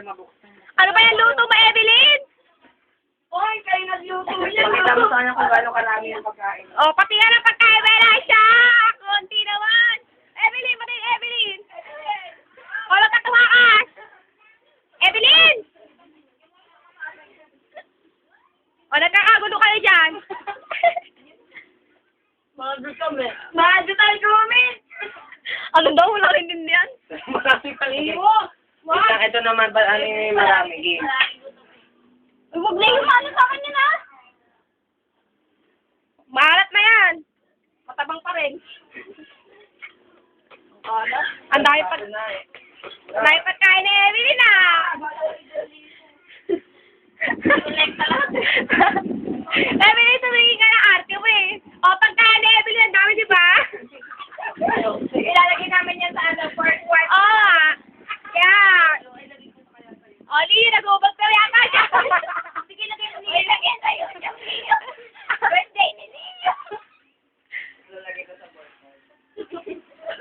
mabuksan. Ano ba yung luto mo, Evelyn? Hoy, kayo nagluto yan. Pakita mo sa kanya kung gaano karami yung pagkain. Oh, pati nga ng pagkain, wala siya! Kunti naman! Evelyn, pati Evelyn! O, nagkatuwakas! Evelyn! O, nagkakagulo kayo dyan! Mahado kami. Mahado tayo comment. Ano daw? Wala rin din yan. Marami pa rin. Wag. Ito naman ba, ano yung marami? Game. Huwag na yung ano sa akin yun, ha? Maalat na yan. Matabang pa rin. Ang dami pa. Ang dami pagkain ni Evelyn, ah.